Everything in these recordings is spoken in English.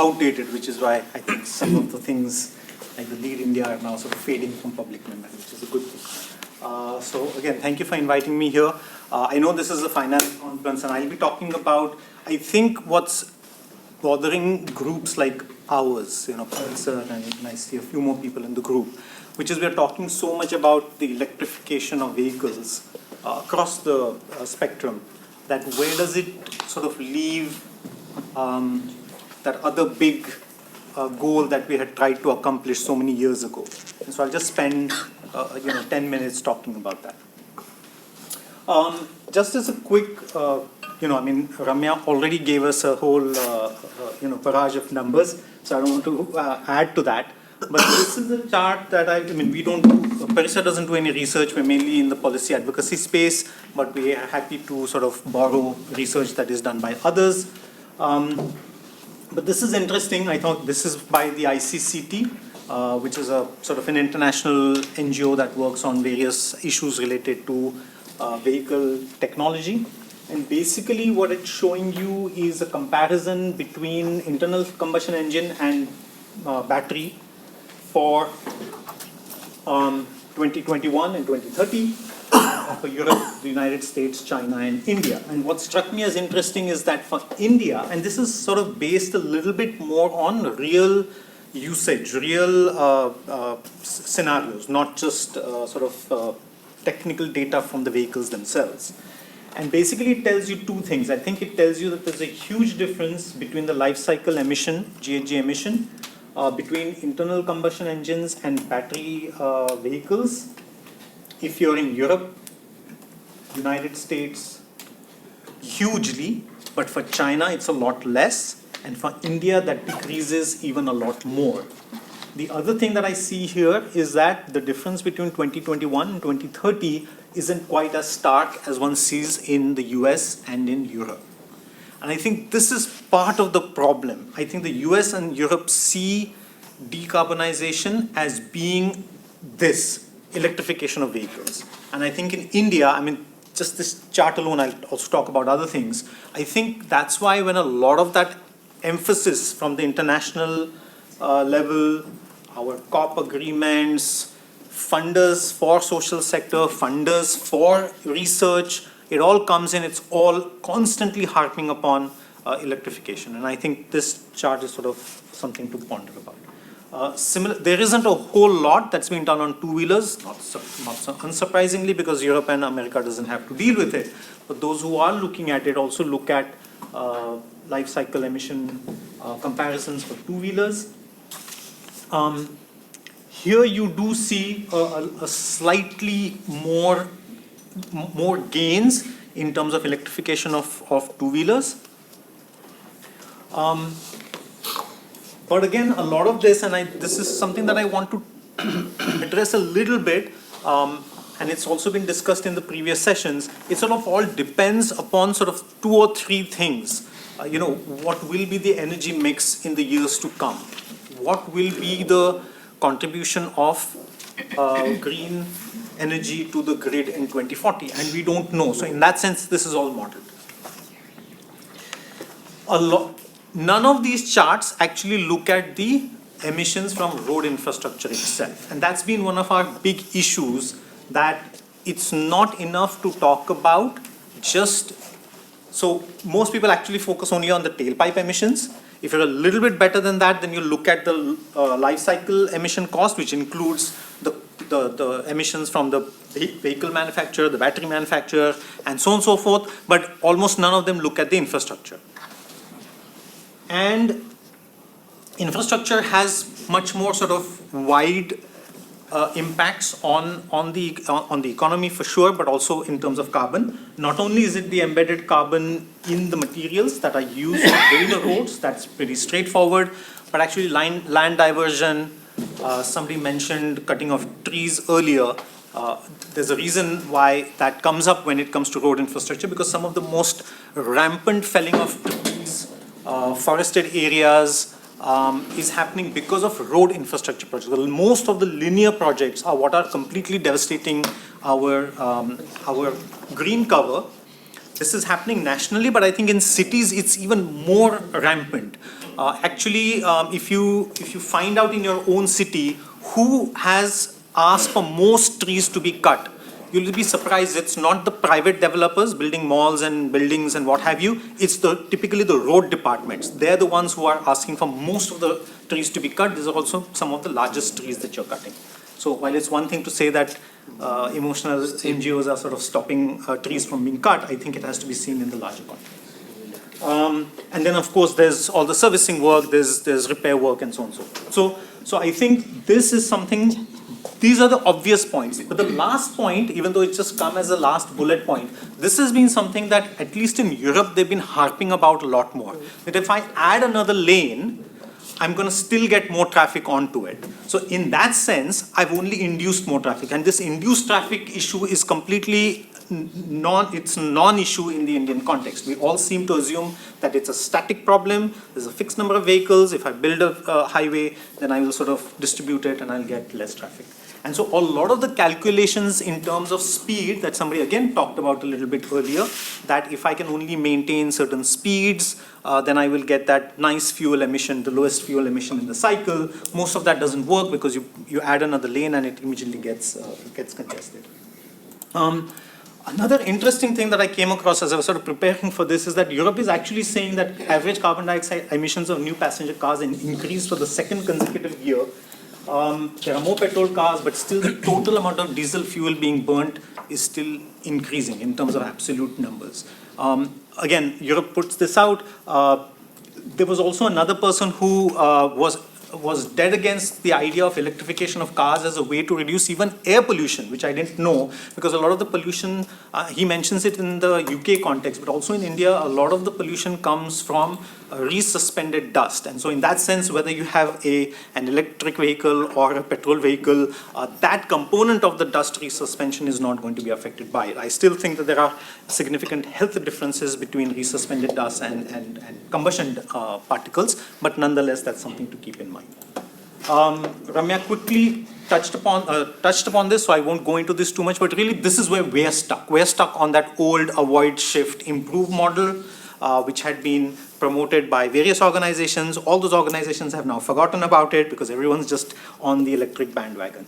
outdated, which is why I think some of the things like the Lead India are now sort of fading from public memory, which is a good thing. So again, thank you for inviting me here. I know this is a finance conference, and I'll be talking about, I think, what's bothering groups like ours, Professor, and I see a few more people in the group, which is we're talking so much about the electrification of vehicles across the spectrum, that where does it sort of leave that other big goal that we had tried to accomplish so many years ago. And so I'll just spend 10 minutes talking about that. Just as a quick, Ramya already gave us a whole, barrage of numbers, so I don't want to add to that. But this is a chart that Parisa doesn't do any research. We're mainly in the policy advocacy space, but we are happy to sort of borrow research that is done by others. But this is interesting. I thought this is by the ICCT, which is a sort of an international NGO that works on various issues related to vehicle technology. And basically what it's showing you is a comparison between internal combustion engine and battery for 2021 and 2030 for Europe, the United States, China, and India. And what struck me as interesting is that for India, and this is sort of based a little bit more on real usage, real scenarios, not just technical data from the vehicles themselves. And basically it tells you two things. I think it tells you that there's a huge difference between the life cycle emission, GHG emission, between internal combustion engines and battery vehicles. If you're in Europe, United States, hugely, but for China it's a lot less, and for India that decreases even a lot more. The other thing that I see here is that the difference between 2021 and 2030 isn't quite as stark as one sees in the US and in Europe. And I think this is part of the problem. I think the US and Europe see decarbonization as being this, electrification of vehicles. And I think in India, just this chart alone, I'll also talk about other things. I think that's why when a lot of that emphasis from the international level, our COP agreements, funders for social sector, funders for research, it all comes in, it's all constantly harping upon electrification. And I think this chart is sort of something to ponder about. There isn't a whole lot that's been done on two-wheelers, not so unsurprisingly, because Europe and America doesn't have to deal with it. But those who are looking at it also look at life cycle emission comparisons for two-wheelers. Here you do see a slightly more gains in terms of electrification of two-wheelers. But again, a lot of this, and this is something that I want to address a little bit, and it's also been discussed in the previous sessions, it sort of all depends upon sort of two or three things. What will be the energy mix in the years to come? What will be the contribution of green energy to the grid in 2040? And we don't know. So in that sense, this is all modeled. None of these charts actually look at the emissions from road infrastructure itself. And that's been one of our big issues, that it's not enough to talk about so most people actually focus only on the tailpipe emissions. If you're a little bit better than that, then you look at the life cycle emission cost, which includes the emissions from the vehicle manufacturer, the battery manufacturer, and so on and so forth. But almost none of them look at the infrastructure. And infrastructure has much more sort of wide impacts on the economy for sure, but also in terms of carbon. Not only is it the embedded carbon in the materials that are used to build the roads, that's pretty straightforward, but actually land diversion, somebody mentioned cutting of trees earlier. There's a reason why that comes up when it comes to road infrastructure, because some of the most rampant felling of trees, forested areas, is happening because of road infrastructure projects. Most of the linear projects are what are completely devastating our green cover. This is happening nationally, but I think in cities it's even more rampant. If you find out in your own city who has asked for most trees to be cut, you'll be surprised it's not the private developers building malls and buildings and what have you. It's typically the road departments. They're the ones who are asking for most of the trees to be cut. These are also some of the largest trees that you're cutting. So while it's one thing to say that emotional NGOs are sort of stopping trees from being cut, I think it has to be seen in the larger context. And then of course there's all the servicing work, there's repair work and so on and so forth. So I think this is something, these are the obvious points. But the last point, even though it's just come as a last bullet point, this has been something that at least in Europe they've been harping about a lot more. That if I add another lane, I'm going to still get more traffic onto it. So in that sense, I've only induced more traffic. And this induced traffic issue is completely non-issue in the Indian context. We all seem to assume that it's a static problem. There's a fixed number of vehicles. If I build a highway, then I will sort of distribute it and I'll get less traffic. And so a lot of the calculations in terms of speed that somebody again talked about a little bit earlier, that if I can only maintain certain speeds, then I will get that nice fuel emission, the lowest fuel emission in the cycle. Most of that doesn't work because you add another lane and it immediately gets congested. Another interesting thing that I came across as I was sort of preparing for this is that Europe is actually saying that average carbon dioxide emissions of new passenger cars increased for the second consecutive year. There are more petrol cars, but still the total amount of diesel fuel being burnt is still increasing in terms of absolute numbers. Again, Europe puts this out. There was also another person who was dead against the idea of electrification of cars as a way to reduce even air pollution, which I didn't know, because a lot of the pollution, he mentions it in the UK context, but also in India, a lot of the pollution comes from resuspended dust. And so in that sense, whether you have an electric vehicle or a petrol vehicle, that component of the dust resuspension is not going to be affected by it. I still think that there are significant health differences between resuspended dust and combustion particles, but nonetheless, that's something to keep in mind. Ramya quickly touched upon this, so I won't go into this too much, but really this is where we're stuck. We're stuck on that old avoid, shift, improve model, which had been promoted by various organizations. All those organizations have now forgotten about it because everyone's just on the electric bandwagon.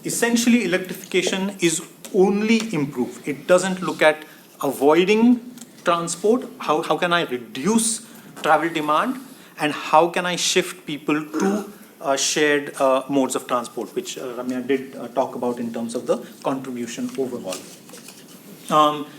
Essentially, electrification is only improve. It doesn't look at avoiding transport. How can I reduce travel demand? And how can I shift people to shared modes of transport, which Ramya did talk about in terms of the contribution overall.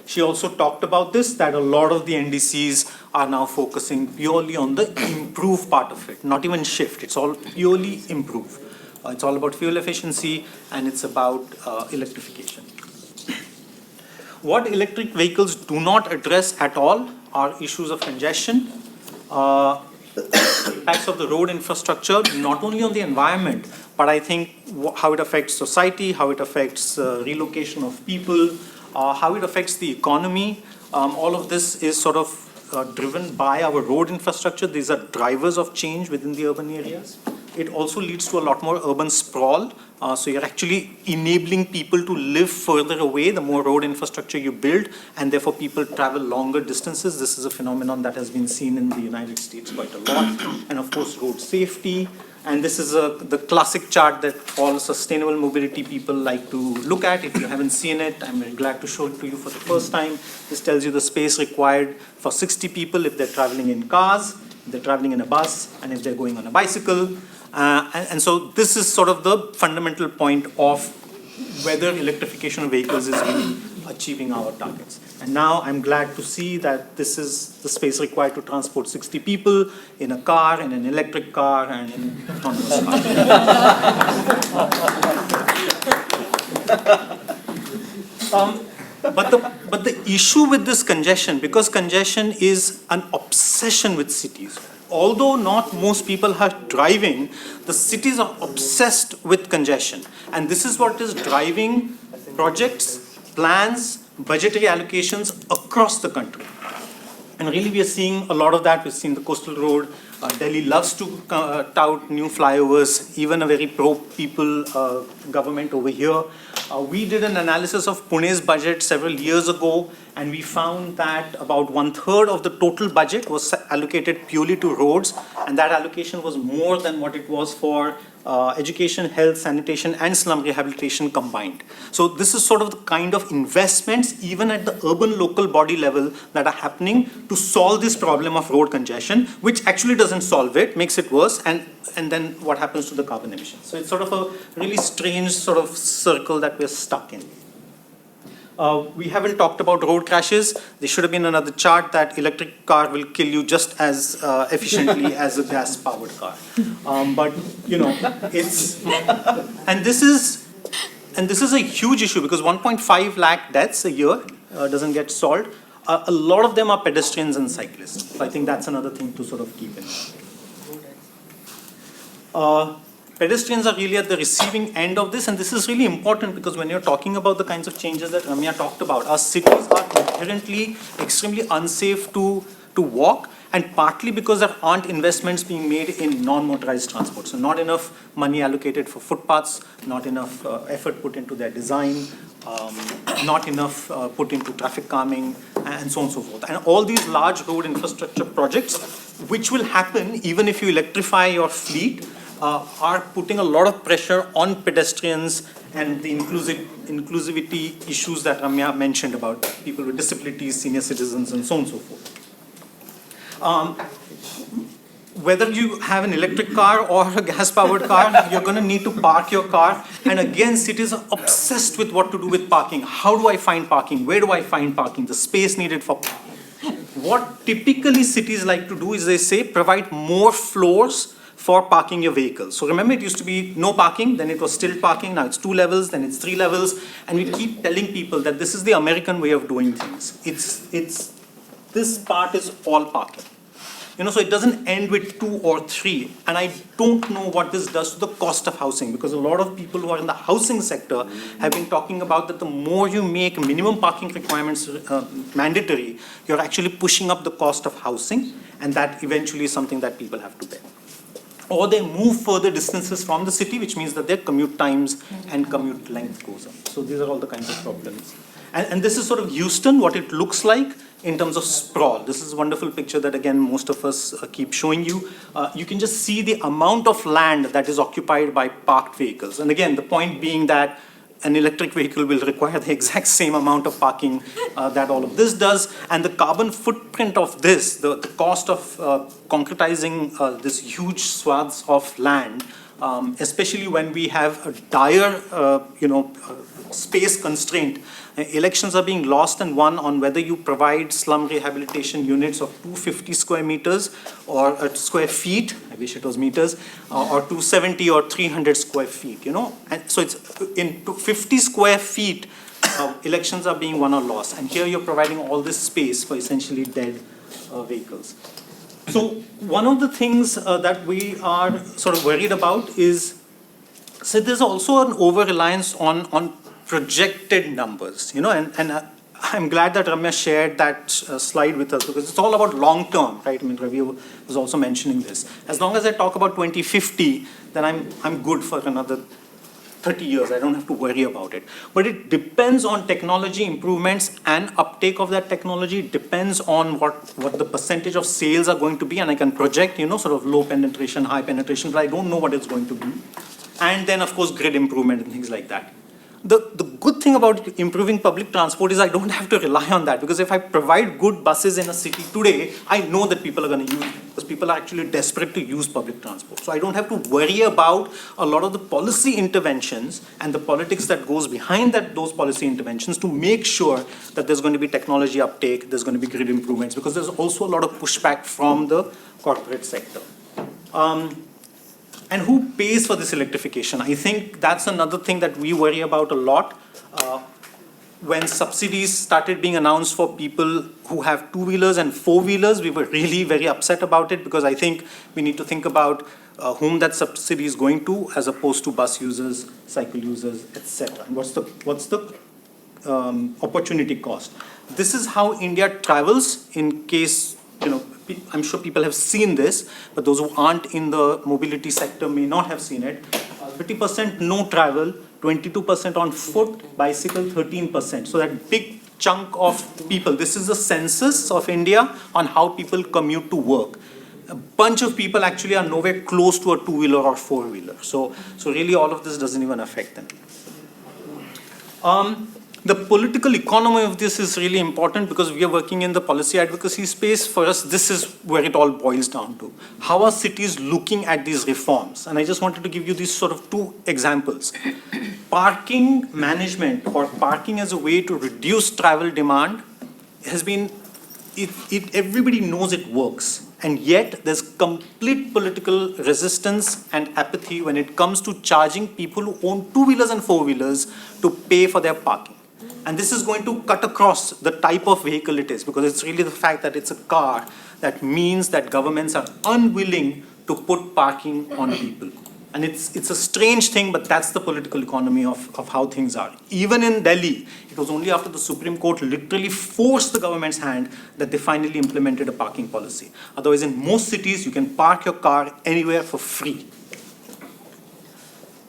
She also talked about this, that a lot of the NDCs are now focusing purely on the improve part of it, not even shift. It's all purely improve. It's all about fuel efficiency and it's about electrification. What electric vehicles do not address at all are issues of congestion, impacts of the road infrastructure, not only on the environment, but I think how it affects society, how it affects relocation of people, how it affects the economy. All of this is sort of driven by our road infrastructure. These are drivers of change within the urban areas. It also leads to a lot more urban sprawl. So you're actually enabling people to live further away the more road infrastructure you build, and therefore people travel longer distances. This is a phenomenon that has been seen in the United States quite a lot. And of course, road safety. And this is the classic chart that all sustainable mobility people like to look at. If you haven't seen it, I'm very glad to show it to you for the first time. This tells you the space required for 60 people if they're traveling in cars, if they're traveling in a bus, and if they're going on a bicycle. And so this is sort of the fundamental point of whether electrification of vehicles is really achieving our targets. And now I'm glad to see that this is the space required to transport 60 people in a car, in an electric car, and in an autonomous car. But the issue with this congestion, because congestion is an obsession with cities, although not most people are driving, the cities are obsessed with congestion. And this is what is driving projects, plans, budgetary allocations across the country. And really we are seeing a lot of that. We've seen the coastal road. Delhi loves to tout new flyovers, even a very pro-people government over here. We did an analysis of Pune's budget several years ago, and we found that about 1/3 of the total budget was allocated purely to roads, and that allocation was more than what it was for education, health, sanitation, and slum rehabilitation combined. So this is sort of the kind of investments, even at the urban local body level, that are happening to solve this problem of road congestion, which actually doesn't solve it, makes it worse, and then what happens to the carbon emissions. So it's sort of a really strange sort of circle that we're stuck in. We haven't talked about road crashes. There should have been another chart that electric car will kill you just as efficiently as a gas-powered car. But you know, it's and this is a huge issue because 1.5 lakh deaths a year doesn't get solved. A lot of them are pedestrians and cyclists. So I think that's another thing to sort of keep in mind. Pedestrians are really at the receiving end of this, and this is really important because when you're talking about the kinds of changes that Ramya talked about, our cities are inherently extremely unsafe to walk, and partly because there aren't investments being made in non-motorized transport. So not enough money allocated for footpaths, not enough effort put into their design, not enough put into traffic calming, and so on and so forth. And all these large road infrastructure projects, which will happen even if you electrify your fleet, are putting a lot of pressure on pedestrians and the inclusivity issues that Ramya mentioned about people with disabilities, senior citizens, and so on and so forth. Whether you have an electric car or a gas-powered car, you're going to need to park your car. And again, cities are obsessed with what to do with parking. How do I find parking? Where do I find parking? The space needed for parking. What typically cities like to do is they say provide more floors for parking your vehicles. So remember, it used to be no parking, then it was still parking, now it's 2 levels, then it's 3 levels, and we keep telling people that this is the American way of doing things. This part is all parking. You know, so it doesn't end with 2 or 3, and I don't know what this does to the cost of housing, because a lot of people who are in the housing sector have been talking about that the more you make minimum parking requirements mandatory, you're actually pushing up the cost of housing, and that eventually is something that people have to bear. Or they move further distances from the city, which means that their commute times and commute length goes up. So these are all the kinds of problems. And this is sort of Houston, what it looks like in terms of sprawl. This is a wonderful picture that, again, most of us keep showing you. You can just see the amount of land that is occupied by parked vehicles. And again, the point being that an electric vehicle will require the exact same amount of parking that all of this does. And the carbon footprint of this, the cost of concretizing this huge swaths of land, especially when we have a dire, space constraint. Elections are being lost and won on whether you provide slum rehabilitation units of 250 square meters or square feet, I wish it was meters, or 270 or 300 square feet, you know. And so it's in 50 square feet, elections are being won or lost. And here you're providing all this space for essentially dead vehicles. So one of the things that we are sort of worried about is, so there's also an over-reliance on projected numbers, you know, and I'm glad that Ramya shared that slide with us because it's all about long term, right? I mean, Ravi was also mentioning this. As long as I talk about 2050, then I'm good for another 30 years. I don't have to worry about it. But it depends on technology improvements and uptake of that technology. It depends on what the percentage of sales are going to be, and I can project, you know, sort of low penetration, high penetration, but I don't know what it's going to be. And then, of course, grid improvement and things like that. The good thing about improving public transport is I don't have to rely on that, because if I provide good buses in a city today, I know that people are going to use it, because people are actually desperate to use public transport. So I don't have to worry about a lot of the policy interventions and the politics that goes behind those policy interventions to make sure that there's going to be technology uptake, there's going to be grid improvements, because there's also a lot of pushback from the corporate sector. And who pays for this electrification? I think that's another thing that we worry about a lot. When subsidies started being announced for people who have 2-wheelers and 4-wheelers, we were really very upset about it, because I think we need to think about whom that subsidy is going to, as opposed to bus users, cycle users, etc. And what's the opportunity cost? This is how India travels, in case, you know, I'm sure people have seen this, but those who aren't in the mobility sector may not have seen it. 30% no travel, 22% on foot, bicycle 13%. So that big chunk of people, this is the census of India on how people commute to work. A bunch of people actually are nowhere close to a two-wheeler or four-wheeler. So really all of this doesn't even affect them. The political economy of this is really important because we are working in the policy advocacy space. For us, this is where it all boils down to. How are cities looking at these reforms? And I just wanted to give you these sort of two examples. Parking management or parking as a way to reduce travel demand has been, everybody knows it works. And yet there's complete political resistance and apathy when it comes to charging people who own two-wheelers and four-wheelers to pay for their parking. And this is going to cut across the type of vehicle it is, because it's really the fact that it's a car that means that governments are unwilling to put parking on people. And it's a strange thing, but that's the political economy of how things are. Even in Delhi, it was only after the Supreme Court literally forced the government's hand that they finally implemented a parking policy. Otherwise, in most cities, you can park your car anywhere for free.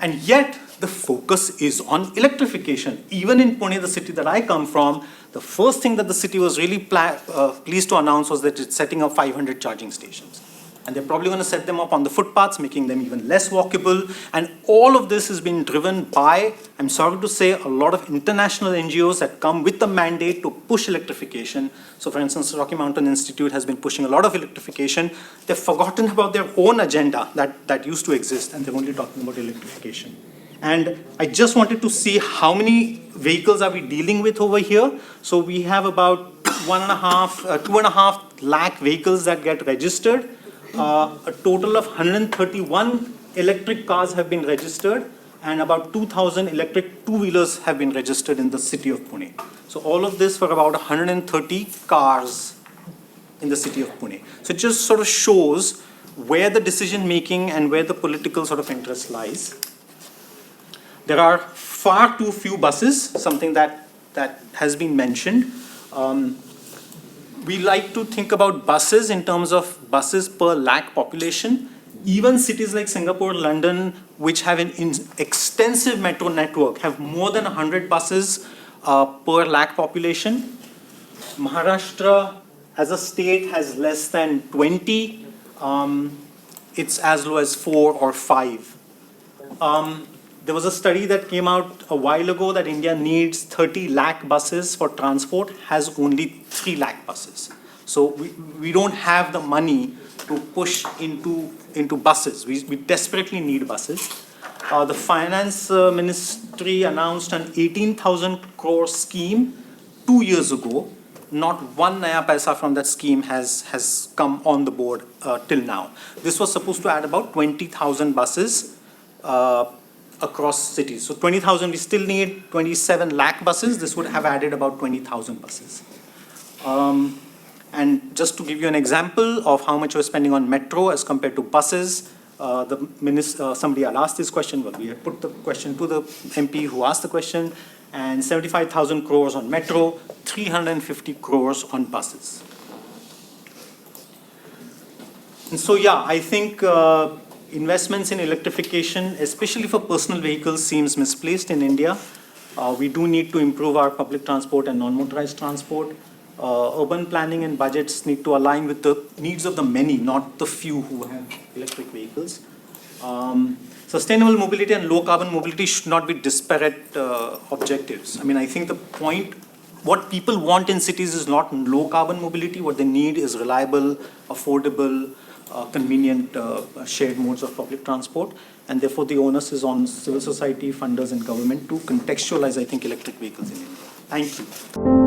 And yet, the focus is on electrification. Even in Pune, the city that I come from, the first thing that the city was really pleased to announce was that it's setting up 500 charging stations. And they're probably going to set them up on the footpaths, making them even less walkable. And all of this has been driven by, I'm sorry to say, a lot of international NGOs that come with the mandate to push electrification. So for instance, Rocky Mountain Institute has been pushing a lot of electrification. They've forgotten about their own agenda that used to exist, and they're only talking about electrification. And I just wanted to see how many vehicles are we dealing with over here. So we have about 2.5 lakh vehicles that get registered. A total of 131 electric cars have been registered, and about 2,000 electric two-wheelers have been registered in the city of Pune. So all of this for about 130 cars in the city of Pune. So it just sort of shows where the decision-making and where the political sort of interest lies. There are far too few buses, something that has been mentioned. We like to think about buses in terms of buses per lakh population. Even cities like Singapore, London, which have an extensive metro network, have more than 100 buses per lakh population. Maharashtra, as a state, has less than 20. It's as low as 4 or 5. There was a study that came out a while ago that India needs 30 lakh buses for transport, has only 3 lakh buses. So we don't have the money to push into buses. We desperately need buses. The finance ministry announced an 18,000 crore scheme 2 years ago. Not one naya paisa from that scheme has come on the board till now. This was supposed to add about 20,000 buses across cities. So 20,000, we still need 27 lakh buses. This would have added about 20,000 buses. And just to give you an example of how much we're spending on metro as compared to buses, somebody had asked this question. Well, we had put the question to the MP who asked the question, and 75,000 crores on metro, 350 crores on buses. And so, yeah, I think investments in electrification, especially for personal vehicles, seems misplaced in India. We do need to improve our public transport and non-motorized transport. Urban planning and budgets need to align with the needs of the many, not the few who have electric vehicles. Sustainable mobility and low carbon mobility should not be disparate objectives. I mean, I think the point, what people want in cities is not low carbon mobility. What they need is reliable, affordable, convenient shared modes of public transport. And therefore, the onus is on civil society, funders, and government to contextualize, I think, electric vehicles in India. Thank you.